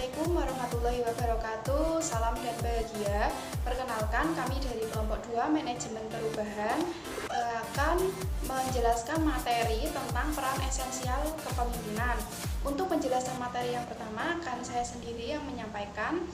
Assalamualaikum warahmatullahi wabarakatuh. Salam dan bahagia. Perkenalkan, kami dari kelompok 2 Manajemen Perubahan akan menjelaskan materi tentang peran esensial kepemimpinan. Untuk penjelasan materi yang pertama akan saya sendiri yang menyampaikan.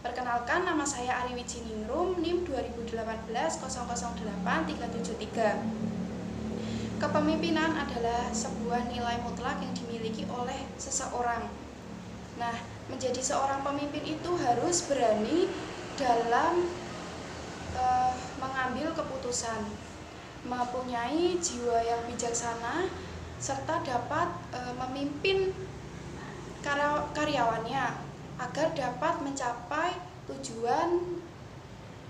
Perkenalkan, nama saya Ari Wijiningrum, NIM 2018-008-373. Kepemimpinan adalah sebuah nilai mutlak yang dimiliki oleh seseorang. Nah, menjadi seorang pemimpin itu harus berani dalam mengambil keputusan, mempunyai jiwa yang bijaksana, serta dapat memimpin karyawannya agar dapat mencapai tujuan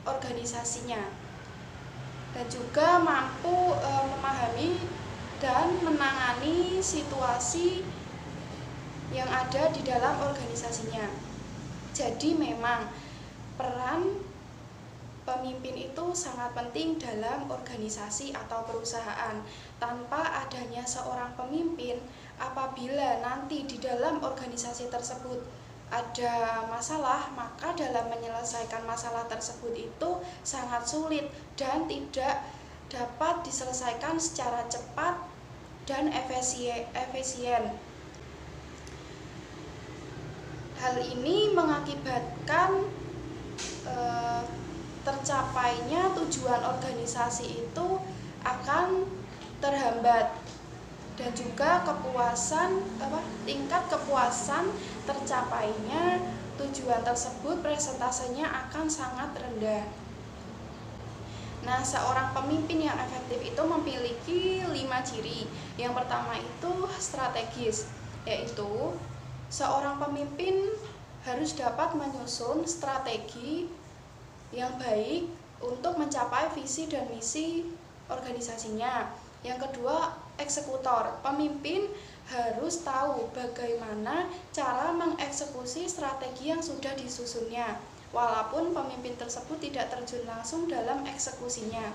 organisasinya, dan juga mampu memahami dan menangani situasi yang ada di dalam organisasinya. Jadi memang peran pemimpin itu sangat penting dalam organisasi atau perusahaan. Tanpa adanya seorang pemimpin, apabila nanti di dalam organisasi tersebut ada masalah, maka dalam menyelesaikan masalah tersebut itu sangat sulit dan tidak dapat diselesaikan secara cepat dan efisien. Hal ini mengakibatkan tercapainya tujuan organisasi itu akan terhambat, dan juga tingkat kepuasan tercapainya tujuan tersebut presentasenya akan sangat rendah. Nah, seorang pemimpin yang efektif itu memiliki 5 ciri. Yang pertama itu strategis, yaitu seorang pemimpin harus dapat menyusun strategi yang baik untuk mencapai visi dan misi organisasinya. Yang kedua, eksekutor. Pemimpin harus tahu bagaimana cara mengeksekusi strategi yang sudah disusunnya, walaupun pemimpin tersebut tidak terjun langsung dalam eksekusinya.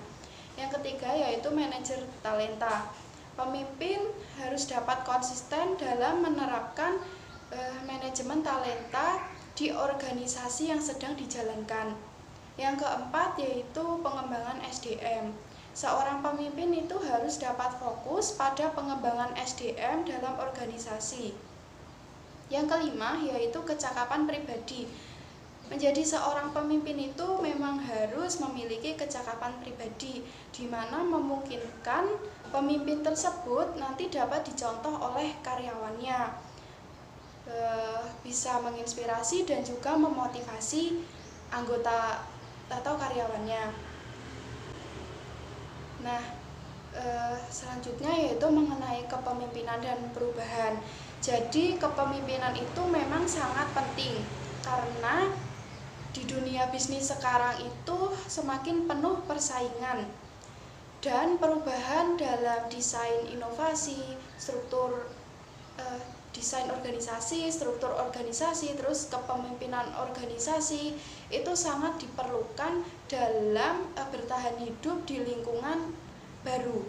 Yang ketiga yaitu manajer talenta. Pemimpin harus dapat konsisten dalam menerapkan manajemen talenta di organisasi yang sedang dijalankan. Yang keempat yaitu pengembangan SDM. Seorang pemimpin itu harus dapat fokus pada pengembangan SDM dalam organisasi. Yang kelima yaitu kecakapan pribadi. Menjadi seorang pemimpin itu memang harus memiliki kecakapan pribadi, di mana memungkinkan pemimpin tersebut nanti dapat dicontoh oleh karyawannya, bisa menginspirasi dan juga memotivasi anggota atau karyawannya. Nah, selanjutnya yaitu mengenai kepemimpinan dan perubahan. Jadi kepemimpinan itu memang sangat penting, karena di dunia bisnis sekarang itu semakin penuh persaingan, dan perubahan dalam desain inovasi, desain organisasi, struktur organisasi, terus kepemimpinan organisasi itu sangat diperlukan dalam bertahan hidup di lingkungan baru.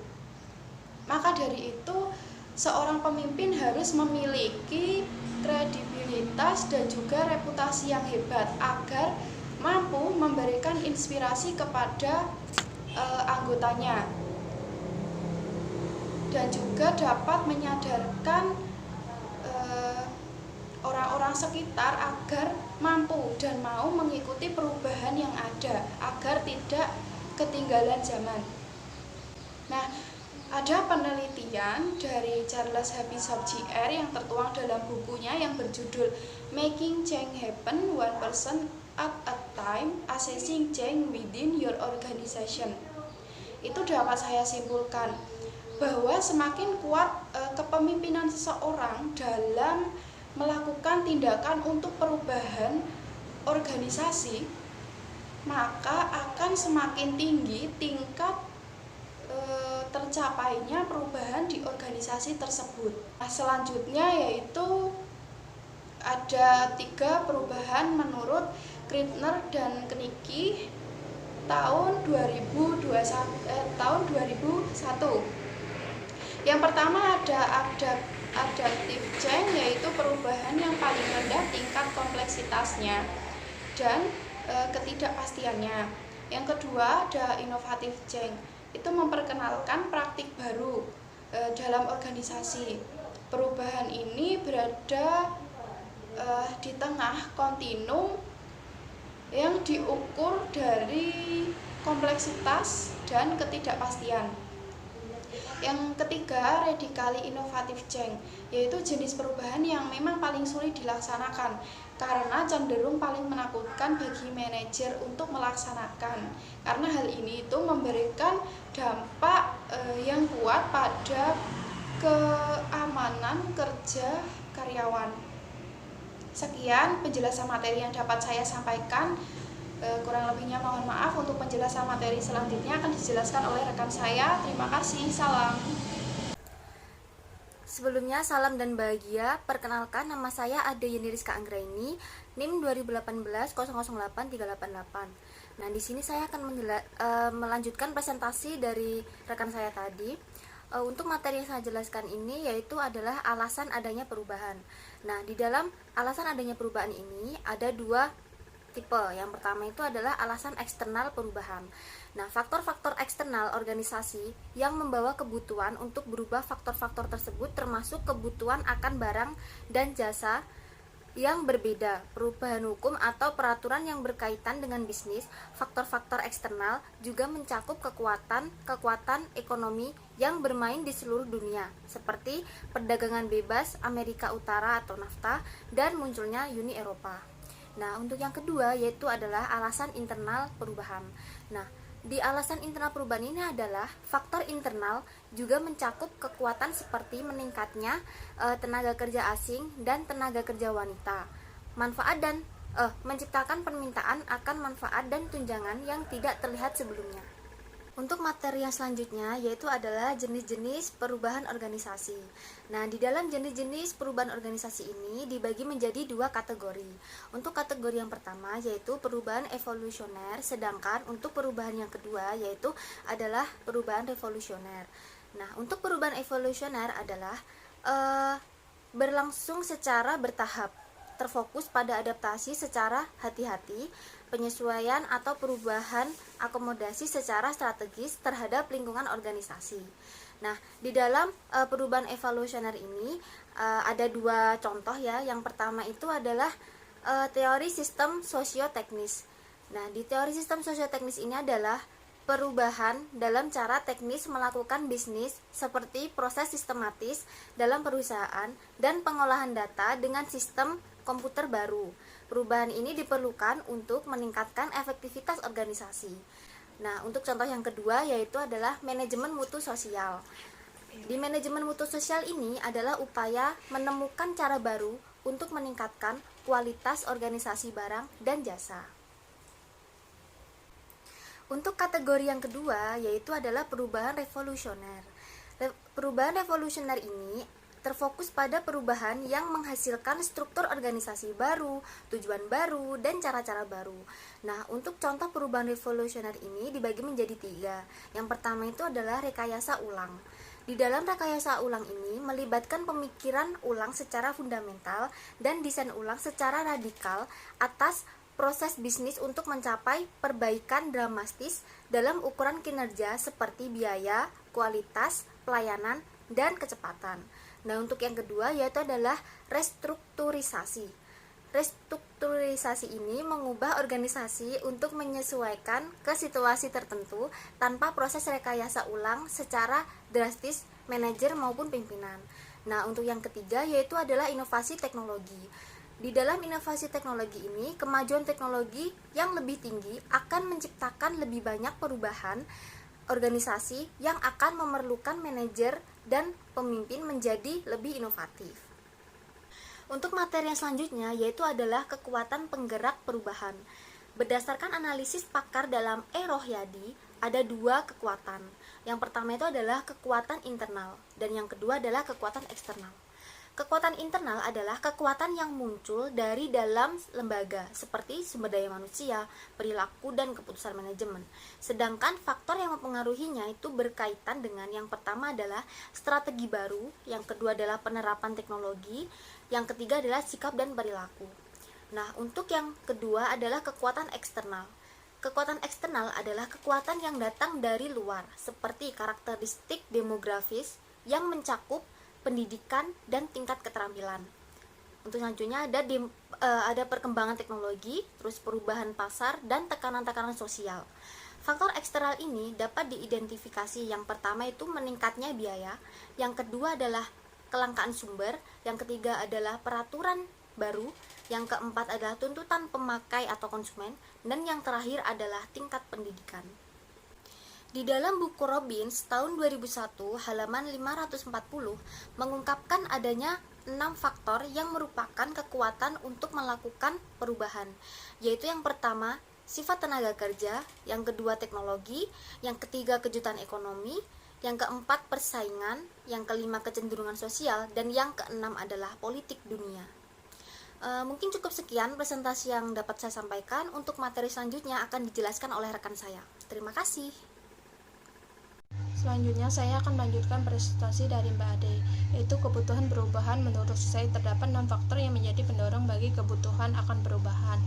Maka dari itu, seorang pemimpin harus memiliki kredibilitas dan juga reputasi yang hebat agar mampu memberikan inspirasi kepada anggotanya, dan juga dapat menyadarkan orang-orang sekitar agar mampu dan mau mengikuti perubahan yang ada agar tidak ketinggalan zaman. Nah, ada penelitian dari Charles Habishop Jr. yang tertuang dalam bukunya yang berjudul Making Change Happen One Person at a Time, Assessing Change Within Your Organization. Itu dapat saya simpulkan bahwa semakin kuat kepemimpinan seseorang dalam melakukan tindakan untuk perubahan organisasi, maka akan semakin tinggi tingkat tercapainya perubahan di organisasi tersebut. Nah, selanjutnya yaitu ada 3 perubahan menurut Krittner dan Knicky tahun 2001. Yang pertama ada adaptive change, yaitu perubahan yang paling rendah tingkat kompleksitasnya dan ketidakpastiannya. Yang kedua ada innovative change, itu memperkenalkan praktik baru dalam organisasi. Perubahan ini berada di tengah kontinum yang diukur dari kompleksitas dan ketidakpastian. Yang ketiga, radically innovative change, yaitu jenis perubahan yang memang paling sulit dilaksanakan karena cenderung paling menakutkan bagi manajer untuk melaksanakan. Karena hal ini itu memberikan dampak yang kuat pada keamanan kerja karyawan. Sekian penjelasan materi yang dapat saya sampaikan. Kurang lebihnya mohon maaf. Untuk penjelasan materi selanjutnya akan dijelaskan oleh rekan saya. Terima kasih. Salam. Sebelumnya, salam dan bahagia. Perkenalkan, nama saya Ade Yeni Rizka Anggraini, NIM 2018 000388. Nah, di sini saya akan melanjutkan presentasi dari rekan saya tadi. Untuk materi yang saya jelaskan ini yaitu adalah alasan adanya perubahan. Nah, di dalam alasan adanya perubahan ini ada dua tipe. Yang pertama itu adalah alasan eksternal perubahan. Nah, faktor-faktor eksternal organisasi yang membawa kebutuhan untuk berubah, faktor-faktor tersebut termasuk kebutuhan akan barang dan jasa yang berbeda, perubahan hukum atau peraturan yang berkaitan dengan bisnis. Faktor-faktor eksternal juga mencakup kekuatan ekonomi yang bermain di seluruh dunia, seperti perdagangan bebas Amerika Utara atau NAFTA dan munculnya Uni Eropa. Nah, untuk yang kedua yaitu adalah alasan internal perubahan. Nah, di alasan internal perubahan ini adalah faktor internal juga mencakup kekuatan seperti meningkatnya tenaga kerja asing dan tenaga kerja wanita, manfaat dan menciptakan permintaan akan manfaat dan tunjangan yang tidak terlihat sebelumnya. Untuk materi yang selanjutnya yaitu adalah jenis-jenis perubahan organisasi. Nah, di dalam jenis-jenis perubahan organisasi ini dibagi menjadi dua kategori. Untuk kategori yang pertama yaitu perubahan evolusioner, sedangkan untuk perubahan yang kedua yaitu adalah perubahan revolusioner. Nah, untuk perubahan evolusioner adalah berlangsung secara bertahap, terfokus pada adaptasi secara hati-hati, penyesuaian atau perubahan akomodasi secara strategis terhadap lingkungan organisasi. Nah, di dalam perubahan evolusioner ini ada dua contoh ya. Yang pertama itu adalah teori sistem sosioteknis. Nah, di teori sistem sosioteknis ini adalah perubahan dalam cara teknis melakukan bisnis seperti proses sistematis dalam perusahaan dan pengolahan data dengan sistem komputer baru. Perubahan ini diperlukan untuk meningkatkan efektivitas organisasi. Nah, untuk contoh yang kedua yaitu adalah manajemen mutu sosial. Di manajemen mutu sosial ini adalah upaya menemukan cara baru untuk meningkatkan kualitas organisasi barang dan jasa. Untuk kategori yang kedua yaitu adalah perubahan revolusioner. Perubahan revolusioner ini terfokus pada perubahan yang menghasilkan struktur organisasi baru, tujuan baru, dan cara-cara baru. Nah, untuk contoh perubahan revolusioner ini dibagi menjadi tiga. Yang pertama itu adalah rekayasa ulang. Di dalam rekayasa ulang ini melibatkan pemikiran ulang secara fundamental dan desain ulang secara radikal atas proses bisnis untuk mencapai perbaikan dramatis dalam ukuran kinerja seperti biaya, kualitas, pelayanan, dan kecepatan. Nah, untuk yang kedua yaitu adalah restrukturisasi. Restrukturisasi ini mengubah organisasi untuk menyesuaikan ke situasi tertentu tanpa proses rekayasa ulang secara drastis manajer maupun pimpinan. Nah, untuk yang ketiga yaitu adalah inovasi teknologi. Di dalam inovasi teknologi ini, kemajuan teknologi yang lebih tinggi akan menciptakan lebih banyak perubahan organisasi yang akan memerlukan manajer dan pemimpin menjadi lebih inovatif. Untuk materi yang selanjutnya yaitu adalah kekuatan penggerak perubahan. Berdasarkan analisis pakar dalam Rohyadi, ada dua kekuatan. Yang pertama itu adalah kekuatan internal dan yang kedua adalah kekuatan eksternal. Kekuatan internal adalah kekuatan yang muncul dari dalam lembaga seperti sumber daya manusia, perilaku, dan keputusan manajemen. Sedangkan faktor yang mempengaruhinya itu berkaitan dengan yang pertama adalah strategi baru, yang kedua adalah penerapan teknologi, yang ketiga adalah sikap dan perilaku. Nah, untuk yang kedua adalah kekuatan eksternal. Kekuatan eksternal adalah kekuatan yang datang dari luar, seperti karakteristik demografis yang mencakup pendidikan dan tingkat keterampilan. Untuk selanjutnya ada perkembangan teknologi, terus perubahan pasar, dan tekanan-tekanan sosial. Faktor eksternal ini dapat diidentifikasi. Yang pertama itu meningkatnya biaya, yang kedua adalah kelangkaan sumber, yang ketiga adalah peraturan baru, yang keempat adalah tuntutan pemakai atau konsumen, dan yang terakhir adalah tingkat pendidikan. Di dalam buku Robbins tahun 2001 halaman 540 mengungkapkan adanya 6 faktor yang merupakan kekuatan untuk melakukan perubahan, yaitu yang pertama sifat tenaga kerja, yang kedua teknologi, yang ketiga kejutan ekonomi, yang keempat persaingan, yang kelima kecenderungan sosial, dan yang keenam adalah politik dunia. Mungkin cukup sekian presentasi yang dapat saya sampaikan. Untuk materi selanjutnya akan dijelaskan oleh rekan saya. Terima kasih. Selanjutnya saya akan melanjutkan presentasi dari Mbak Ade, yaitu kebutuhan perubahan. Menurut saya terdapat 6 faktor yang menjadi pendorong bagi kebutuhan akan perubahan.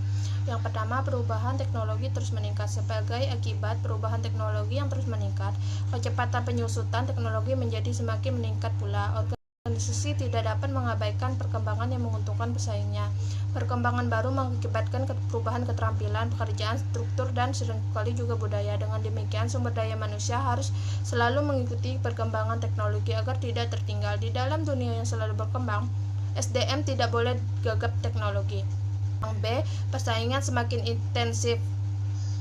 Yang pertama, perubahan teknologi terus meningkat. Sebagai akibat perubahan teknologi yang terus meningkat, kecepatan penyusutan teknologi menjadi semakin meningkat pula. Organisasi tidak dapat mengabaikan perkembangan yang menguntungkan pesaingnya. Perkembangan baru mengakibatkan perubahan keterampilan, pekerjaan, struktur, dan seringkali juga budaya. Dengan demikian, sumber daya manusia harus selalu mengikuti perkembangan teknologi agar tidak tertinggal. Di dalam dunia yang selalu berkembang, SDM tidak boleh gagap teknologi. Yang B, persaingan semakin intensif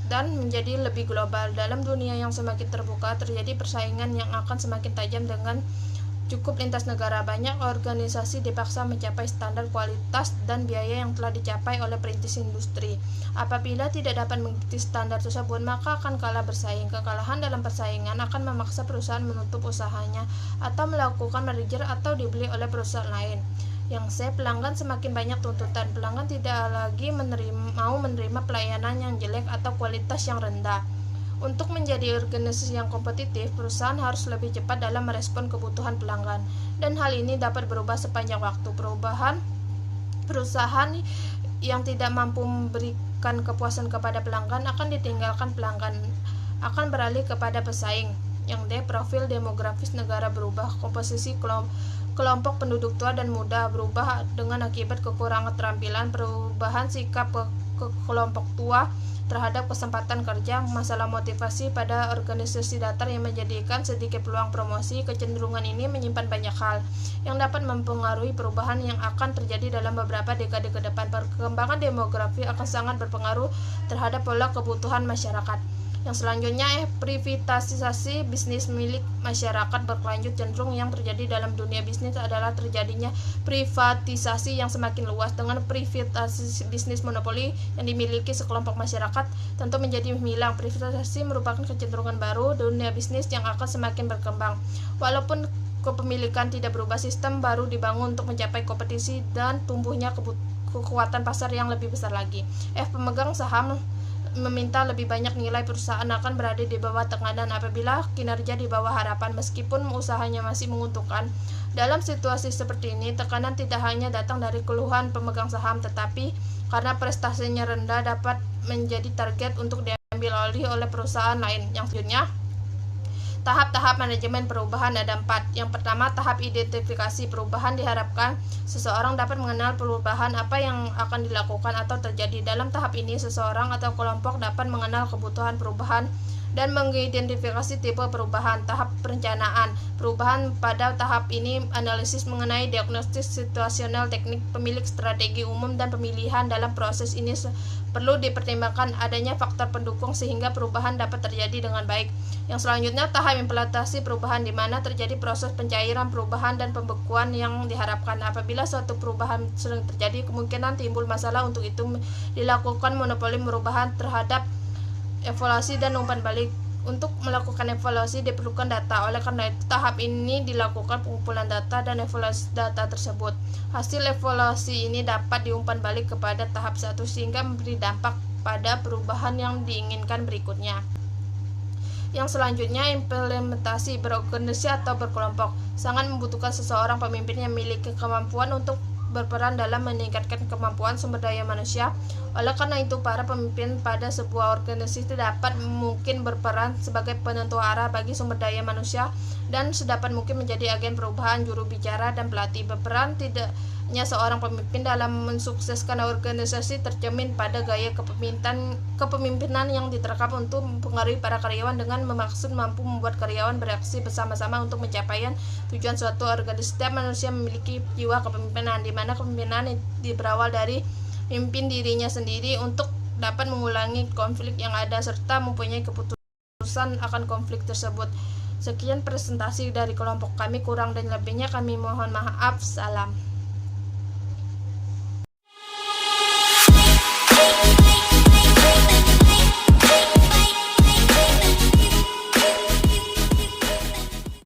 dan menjadi lebih global. Dalam dunia yang semakin terbuka, terjadi persaingan yang akan semakin tajam dengan cukup lintas negara. Banyak organisasi dipaksa mencapai standar kualitas dan biaya yang telah dicapai oleh perintis industri. Apabila tidak dapat mengikuti standar tersebut, maka akan kalah bersaing. Kekalahan dalam persaingan akan memaksa perusahaan menutup usahanya atau melakukan merger atau dibeli oleh perusahaan lain. Yang C, pelanggan semakin banyak tuntutan. Pelanggan tidak lagi mau menerima pelayanan yang jelek atau kualitas yang rendah. Untuk menjadi organisasi yang kompetitif, perusahaan harus lebih cepat dalam merespon kebutuhan pelanggan, dan hal ini dapat berubah sepanjang waktu. Perusahaan yang tidak mampu memberikan kepuasan kepada pelanggan akan ditinggalkan pelanggan, akan beralih kepada pesaing. Yang D, profil demografis negara berubah. Komposisi kelompok penduduk tua dan muda berubah dengan akibat kekurangan keterampilan, perubahan sikap kelompok tua terhadap kesempatan kerja, masalah motivasi pada organisasi datar yang menjadikan sedikit peluang promosi. Kecenderungan ini menyimpan banyak hal yang dapat mempengaruhi perubahan yang akan terjadi dalam beberapa dekade ke depan. Perkembangan demografi akan sangat berpengaruh terhadap pola kebutuhan masyarakat. Yang selanjutnya, privatisasi bisnis milik masyarakat berkelanjut. Cenderung yang terjadi dalam dunia bisnis adalah terjadinya privatisasi yang semakin luas. Dengan privatisasi bisnis monopoli yang dimiliki sekelompok masyarakat tentu menjadi hilang. Privatisasi merupakan kecenderungan baru dunia bisnis yang akan semakin berkembang. Walaupun kepemilikan tidak berubah, sistem baru dibangun untuk mencapai kompetisi dan tumbuhnya kekuatan pasar yang lebih besar lagi. Pemegang saham meminta lebih banyak. Nilai perusahaan akan berada di bawah tekanan apabila kinerja di bawah harapan, meskipun usahanya masih menguntungkan. Dalam situasi seperti ini, tekanan tidak hanya datang dari keluhan pemegang saham, tetapi karena prestasinya rendah dapat menjadi target untuk diambil alih oleh perusahaan lain. Yang selanjutnya, tahap-tahap manajemen perubahan ada 4. Yang pertama, tahap identifikasi perubahan. Diharapkan seseorang dapat mengenal perubahan apa yang akan dilakukan atau terjadi. Dalam tahap ini, seseorang atau kelompok dapat mengenal kebutuhan perubahan dan mengidentifikasi tipe perubahan. Tahap perencanaan perubahan. Pada tahap ini, analisis mengenai diagnostis situasional, teknik, pemilik strategi umum, dan pemilihan. Dalam proses ini perlu dipertimbangkan adanya faktor pendukung sehingga perubahan dapat terjadi dengan baik. Yang selanjutnya, tahap implementasi perubahan, di mana terjadi proses pencairan perubahan dan pembekuan yang diharapkan. Apabila suatu perubahan sering terjadi, kemungkinan timbul masalah. Untuk itu dilakukan monopoli perubahan terhadap evaluasi dan umpan balik. Untuk melakukan evaluasi diperlukan data. Oleh karena itu, tahap ini dilakukan pengumpulan data dan evaluasi data tersebut. Hasil evaluasi ini dapat diumpan balik kepada tahap 1 sehingga memberi dampak pada perubahan yang diinginkan berikutnya. Yang selanjutnya, implementasi berorganisasi atau berkelompok. Sangat membutuhkan seseorang pemimpin yang memiliki kemampuan untuk berperan dalam meningkatkan kemampuan sumber daya manusia. Oleh karena itu, para pemimpin pada sebuah organisasi dapat mungkin berperan sebagai penentu arah bagi sumber daya manusia dan sedapat mungkin menjadi agen perubahan, juru bicara, dan pelatih. Berperan tidaknya seorang pemimpin dalam mensukseskan organisasi tercermin pada gaya kepemimpinan yang diterapkan untuk mempengaruhi para karyawan dengan memaksud mampu membuat karyawan bereaksi bersama-sama untuk mencapai tujuan suatu organisasi. Setiap manusia memiliki jiwa kepemimpinan, di mana kepemimpinan berawal dari mimpin dirinya sendiri untuk dapat mengulangi konflik yang ada serta mempunyai keputusan akan konflik tersebut. Sekian presentasi dari kelompok kami, kurang dan lebihnya kami mohon maaf. Salam.